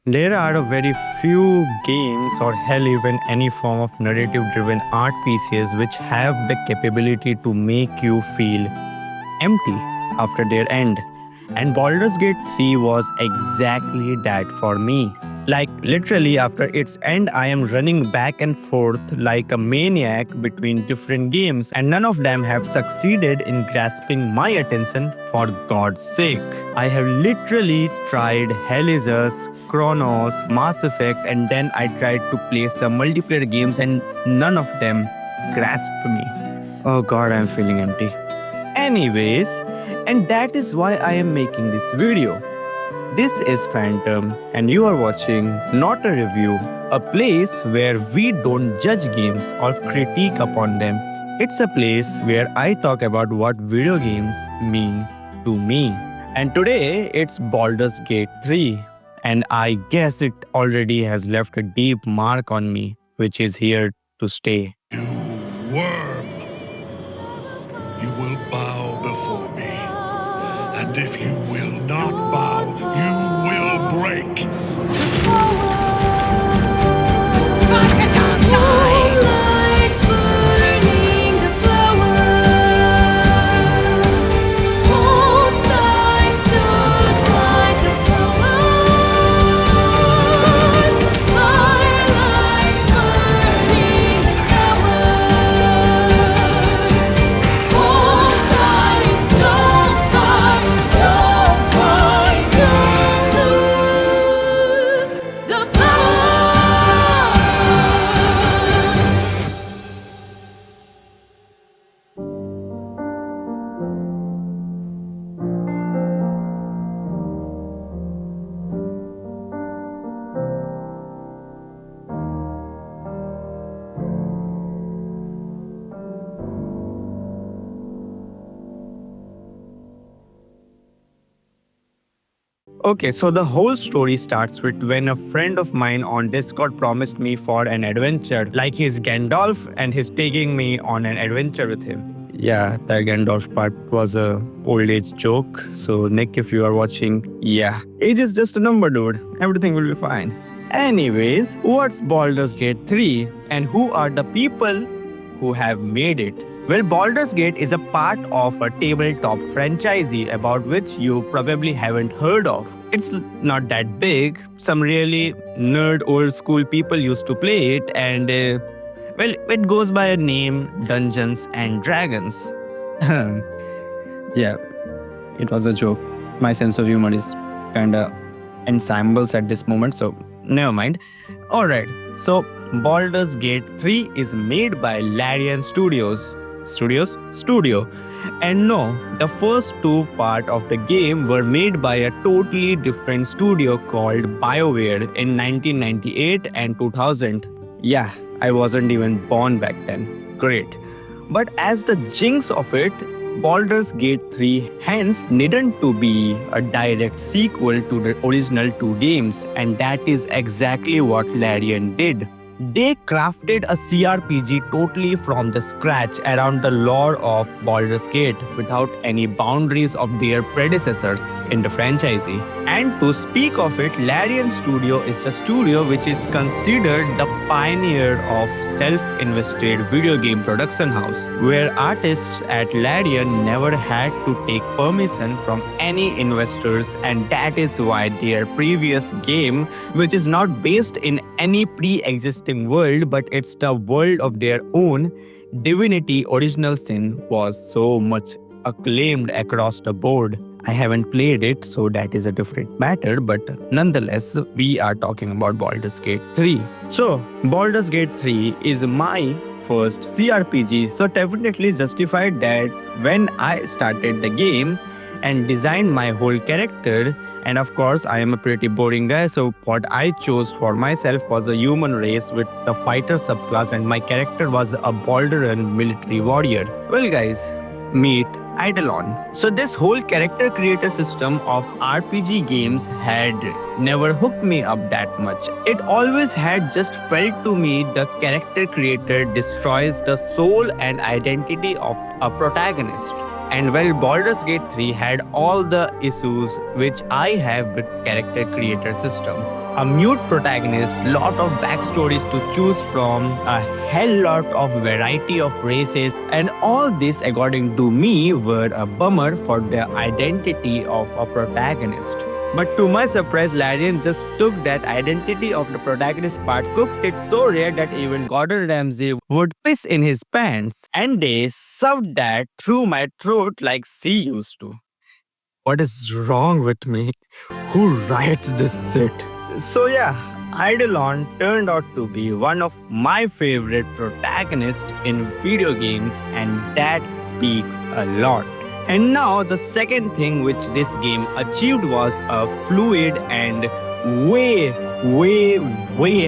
There are a very few games or hell even any form of narrative driven art pieces which have the capability to make you feel empty after their end. And Baldur's Gate 3 was exactly that for me. Like, literally, after its end, I am running back and forth like a maniac between different games, and none of them have succeeded in grasping my attention for God's sake. I have literally tried Hellizers, Chronos, Mass Effect, and then I tried to play some multiplayer games, and none of them grasped me. Oh god, I'm feeling empty. Anyways, and that is why I am making this video. This is Phantom, and you are watching not a review, a place where we don't judge games or critique upon them. It's a place where I talk about what video games mean to me. And today it's Baldur's Gate 3, and I guess it already has left a deep mark on me, which is here to stay. You worm! You will bow before me. And if you will not bow, you will break. Okay, so the whole story starts with when a friend of mine on Discord promised me for an adventure, like he's Gandalf and he's taking me on an adventure with him. Yeah, the Gandalf part was a old age joke. So Nick, if you are watching, yeah, age is just a number, dude. Everything will be fine. Anyways, what's Baldur's Gate 3 and who are the people who have made it? Well, Baldur's Gate is a part of a tabletop franchisee about which you probably haven't heard of. It's not that big. Some really nerd old school people used to play it, and well, it goes by a name Dungeons and Dragons. Yeah, it was a joke. My sense of humor is kinda ensembles at this moment, so never mind. Alright, so Baldur's Gate 3 is made by Larian Studio. And no, the first two parts of the game were made by a totally different studio called BioWare in 1998 and 2000. Yeah, I wasn't even born back then. Great. But as the jinx of it, Baldur's Gate 3 hence needn't to be a direct sequel to the original two games, and that is exactly what Larian did. They crafted a CRPG totally from the scratch around the lore of Baldur's Gate without any boundaries of their predecessors in the franchise. And to speak of it, Larian Studio is the studio which is considered the pioneer of self-invested video game production house, where artists at Larian never had to take permission from any investors, and that is why their previous game, which is not based in any pre-existing world but it's the world of their own, Divinity Original Sin, was so much acclaimed across the board. I haven't played it, so that is a different matter, but nonetheless, we are talking about Baldur's Gate 3. So, Baldur's Gate 3 is my first CRPG, so definitely justified that when I started the game and designed my whole character. And of course, I am a pretty boring guy, so what I chose for myself was a human race with the fighter subclass, and my character was a Balduran military warrior. Well guys, meet Eidolon. So this whole character creator system of RPG games had never hooked me up that much. It always had just felt to me the character creator destroys the soul and identity of a protagonist. And well, Baldur's Gate 3 had all the issues which I have with character creator system. a mute protagonist, lot of backstories to choose from, a hell lot of variety of races, and all this, according to me, were a bummer for the identity of a protagonist. But to my surprise, Larian just took that identity of the protagonist part, cooked it so rare that even Gordon Ramsay would piss in his pants, and they shoved that through my throat like she used to. What is wrong with me? Who writes this shit? So yeah, Eidolon turned out to be one of my favorite protagonists in video games, and that speaks a lot. And now the second thing which this game achieved was a fluid and way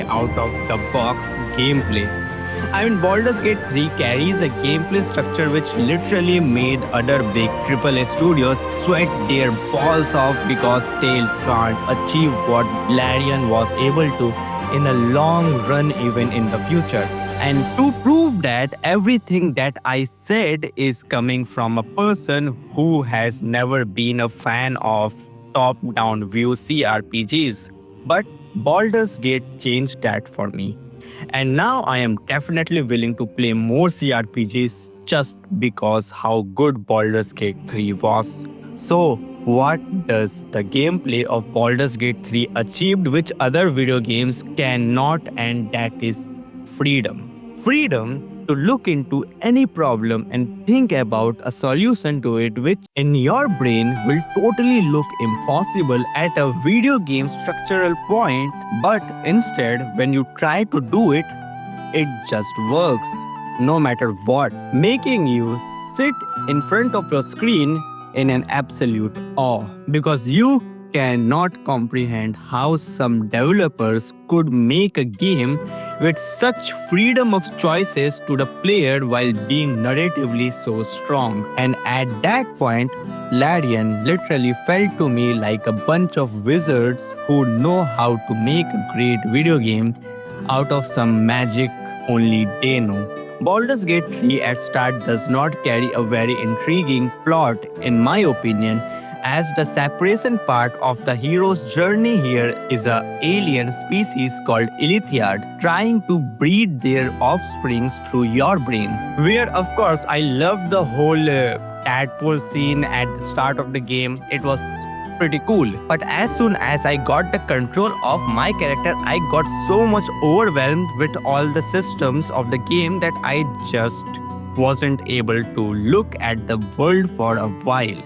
out of the box gameplay. I mean, Baldur's Gate 3 carries a gameplay structure which literally made other big AAA studios sweat their balls off because they can't achieve what Larian was able to in a long run, even in the future. And to prove that, everything that I said is coming from a person who has never been a fan of top-down view CRPGs. But Baldur's Gate changed that for me. And now I am definitely willing to play more CRPGs just because how good Baldur's Gate 3 was. So, what does the gameplay of Baldur's Gate 3 achieved which other video games cannot, and that is freedom. Freedom to look into any problem and think about a solution to it which in your brain will totally look impossible at a video game structural point, but instead when you try to do it, it just works no matter what, making you sit in front of your screen in an absolute awe because you cannot comprehend how some developers could make a game with such freedom of choices to the player while being narratively so strong. And at that point, Larian literally felt to me like a bunch of wizards who know how to make a great video game out of some magic only they know. Baldur's Gate 3 at start does not carry a very intriguing plot in my opinion, as the separation part of the hero's journey here is an alien species called Ilithiad trying to breed their offsprings through your brain. Where of course I loved the whole tadpole scene at the start of the game. It was pretty cool. But as soon as I got the control of my character, I got so much overwhelmed with all the systems of the game that I just wasn't able to look at the world for a while.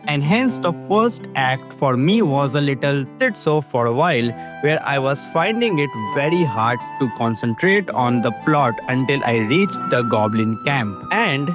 And hence the first act for me was a little sit-so for a while, where I was finding it very hard to concentrate on the plot until I reached the goblin camp. And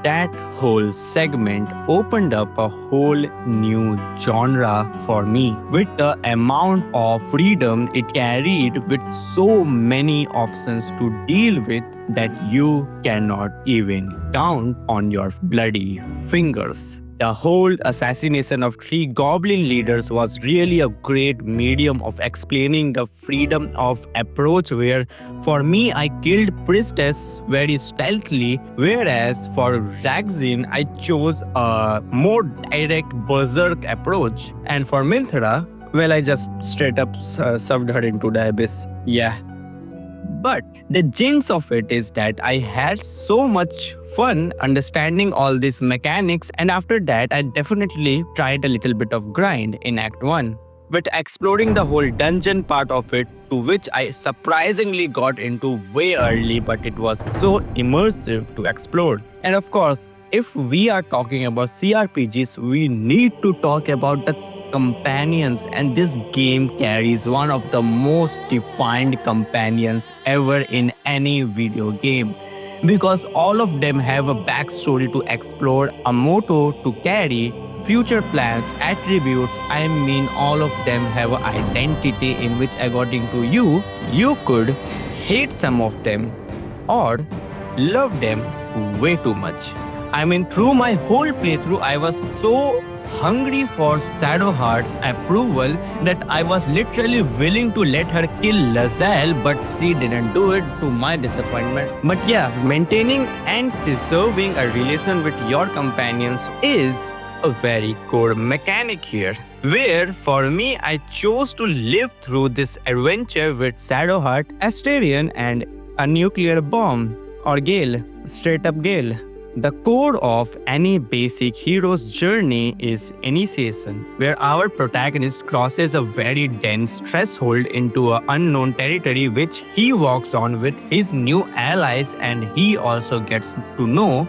that whole segment opened up a whole new genre for me with the amount of freedom it carried, with so many options to deal with that you cannot even count on your bloody fingers. The whole assassination of 3 goblin leaders was really a great medium of explaining the freedom of approach, where for me I killed priestess very stealthily, whereas for Ryzen I chose a more direct berserk approach, and for Minthara, well, I just straight up shoved her into the abyss. Yeah. But the jinx of it is that I had so much fun understanding all these mechanics, and after that I definitely tried a little bit of grind in Act 1. With exploring the whole dungeon part of it, to which I surprisingly got into way early, but it was so immersive to explore. And of course, if we are talking about CRPGs, we need to talk about the companions, and this game carries one of the most defined companions ever in any video game, because all of them have a backstory to explore, a motto to carry, future plans, attributes. I mean, all of them have an identity in which, according to you, you could hate some of them or love them way too much. I mean, through my whole playthrough, I was so hungry for Shadowheart's approval that I was literally willing to let her kill Lae'zel, but she didn't do it, to my disappointment. But yeah, maintaining and preserving a relation with your companions is a very core mechanic here, where for me I chose to live through this adventure with Shadowheart, Asterion, and a nuclear bomb, or Gale, straight up Gale. The core of any basic hero's journey is initiation, where our protagonist crosses a very dense threshold into an unknown territory which he walks on with his new allies, and he also gets to know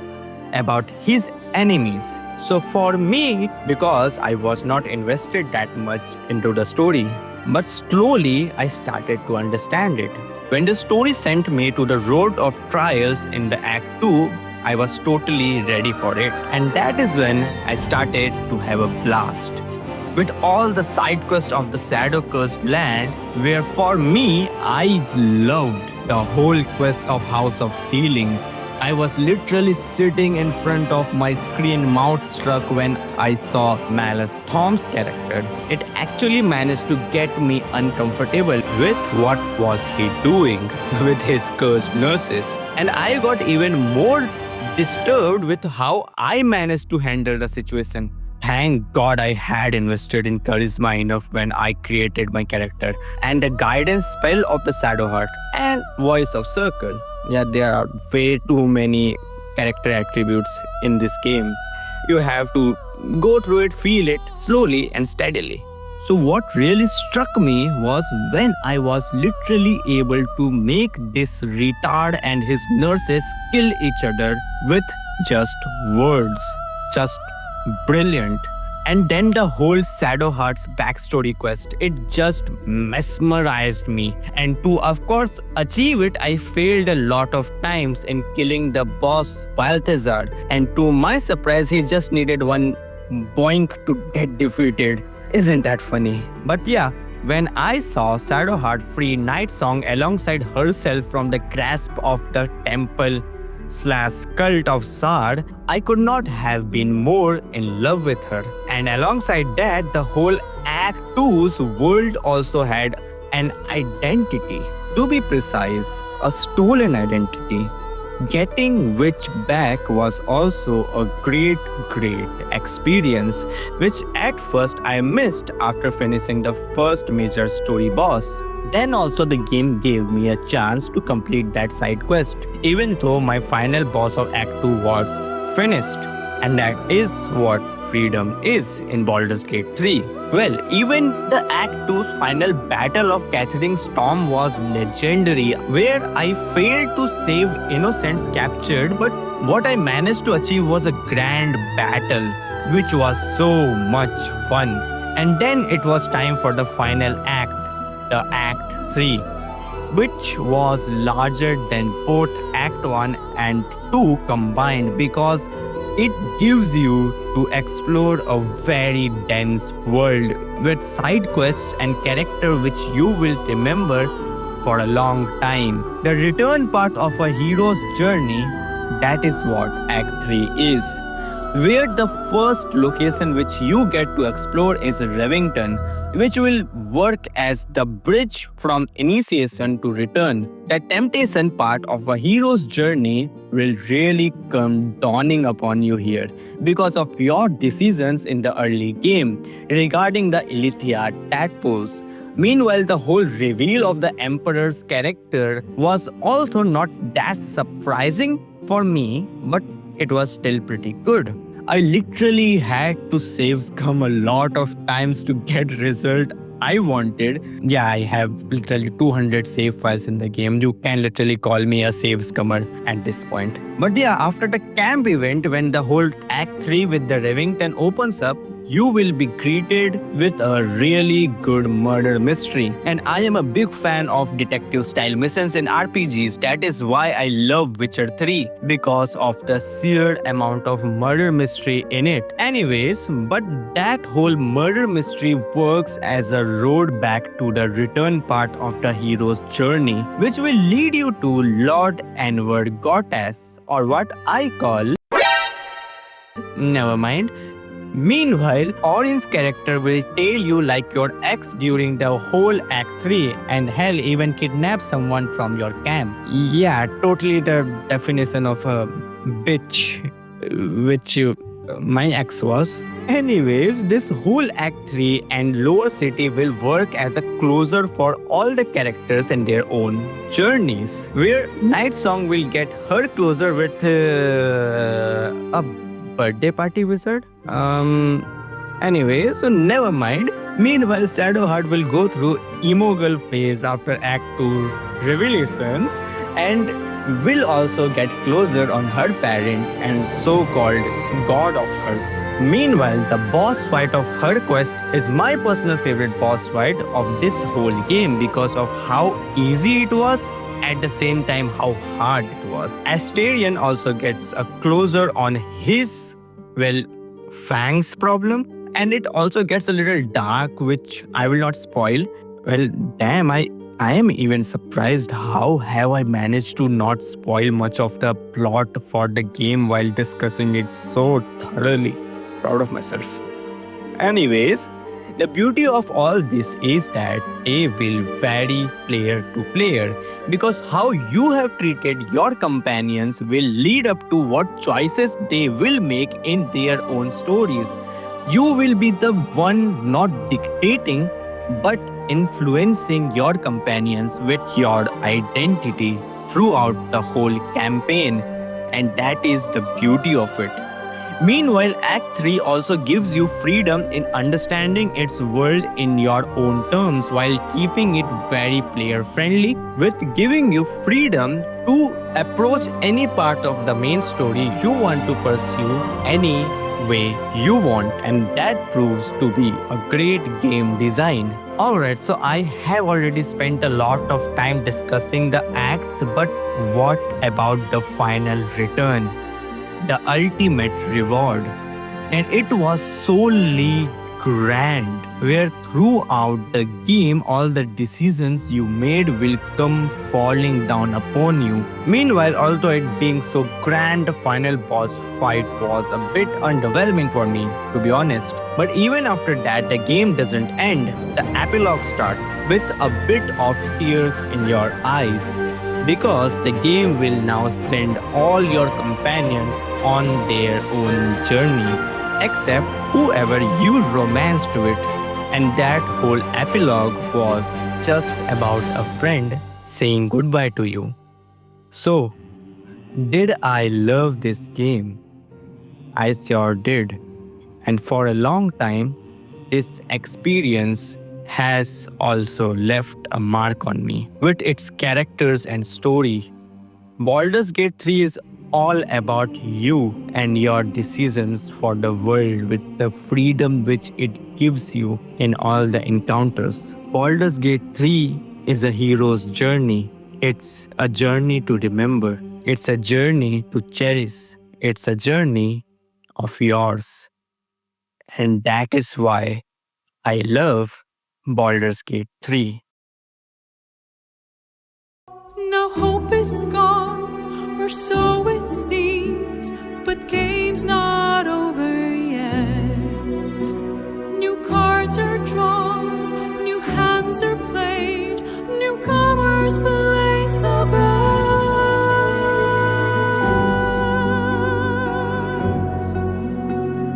about his enemies. So for me, because I was not invested that much into the story, but slowly I started to understand it. When the story sent me to the road of trials in the Act 2, I was totally ready for it. And that is when I started to have a blast. With all the side quests of the Shadow Cursed Land, where for me, I loved the whole quest of House of Healing. I was literally sitting in front of my screen mouth struck when I saw Malus Thom's character. It actually managed to get me uncomfortable with what was he doing with his cursed nurses. And I got even more disturbed with how I managed to handle the situation. Thank God I had invested in charisma enough when I created my character, and the guidance spell of the Shadowheart and voice of Circle. Yeah, there are way too many character attributes in this game. You have to go through it, feel it slowly and steadily. So what really struck me was when I was literally able to make this retard and his nurses kill each other with just words. Just brilliant. And then the whole Shadowheart's backstory quest, it just mesmerized me. And to of course achieve it, I failed a lot of times in killing the boss Balthazar. And to my surprise, he just needed one boink to get defeated. Isn't that funny? But yeah, when I saw Shadowheart free Night Song alongside herself from the grasp of the temple / cult of Sard, I could not have been more in love with her. And alongside that, the whole Act 2's world also had an identity. To be precise, a stolen identity. Getting which back was also a great experience, which at first I missed after finishing the first major story boss. Then also the game gave me a chance to complete that side quest, even though my final boss of Act 2 was finished. And that is what freedom is in Baldur's Gate 3. Well, even the Act 2's final battle of Catherine Storm was legendary, where I failed to save innocents captured, but what I managed to achieve was a grand battle, which was so much fun. And then it was time for the final act, the Act 3, which was larger than both Act 1 and 2 combined, because it gives you to explore a very dense world with side quests and characters which you will remember for a long time. The return part of a hero's journey, that is what Act 3 is, where the first location which you get to explore is Revington, which will work as the bridge from initiation to return. The temptation part of a hero's journey will really come dawning upon you here because of your decisions in the early game regarding the Ilithia tadpoles. Meanwhile, the whole reveal of the Emperor's character was also not that surprising for me, but it was still pretty good. I literally had to save scum a lot of times to get result I wanted. Yeah, I have literally 200 save files in the game. You can literally call me a save scummer at this point. But yeah, after the camp event, when the whole Act 3 with the Revington opens up, you will be greeted with a really good murder mystery. And I am a big fan of detective style missions in RPGs. That is why I love Witcher 3, because of the sheer amount of murder mystery in it. Anyways, but that whole murder mystery works as a road back to the return part of the hero's journey, which will lead you to Lord Enward Gotas, or what I call... Never mind. Meanwhile, Orin's character will tail you like your ex during the whole Act 3, and hell, even kidnap someone from your camp. Yeah, totally the definition of a bitch, which my ex was. Anyways, this whole Act 3 and Lower City will work as a closer for all the characters and their own journeys, where Night Song will get her closer with a birthday party wizard. Anyway, so never mind. Meanwhile, Shadowheart will go through emo girl phase after Act 2 revelations and will also get closer on her parents and so-called god of hers. Meanwhile, the boss fight of her quest is my personal favorite boss fight of this whole game because of how easy it was, at the same time how hard it was. Astarion also gets a closer on his, well, Fang's problem, and it also gets a little dark, which I will not spoil. Well, damn, I am even surprised how have I managed to not spoil much of the plot for the game while discussing it so thoroughly. Proud of myself. Anyways, the beauty of all this is that they will vary player to player because how you have treated your companions will lead up to what choices they will make in their own stories. You will be the one not dictating but influencing your companions with your identity throughout the whole campaign, and that is the beauty of it. Meanwhile, Act 3 also gives you freedom in understanding its world in your own terms while keeping it very player friendly, with giving you freedom to approach any part of the main story you want to pursue any way you want, and that proves to be a great game design. Alright, so I have already spent a lot of time discussing the acts, but what about the final return? The ultimate reward. And it was solely grand, where throughout the game all the decisions you made will come falling down upon you. Meanwhile, although it being so grand, the final boss fight was a bit underwhelming for me, to be honest. But even after that, the game doesn't end. The epilogue starts with a bit of tears in your eyes, because the game will now send all your companions on their own journeys, except whoever you romanced with. And that whole epilogue was just about a friend saying goodbye to you. So, did I love this game? I sure did. And for a long time, this experience has also left a mark on me with its characters and story. Baldur's Gate 3 is all about you and your decisions for the world, with the freedom which it gives you in all the encounters. Baldur's Gate 3 is a hero's journey. It's a journey to remember. It's a journey to cherish. It's a journey of yours. And that is why I love Baldur's Gate 3. Now hope is gone, or so it seems, but game's not over yet. New cards are drawn, new hands are played, newcomers blaze about.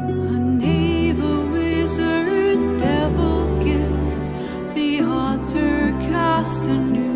A knave, a wizard, devil gift, the odds are cast anew.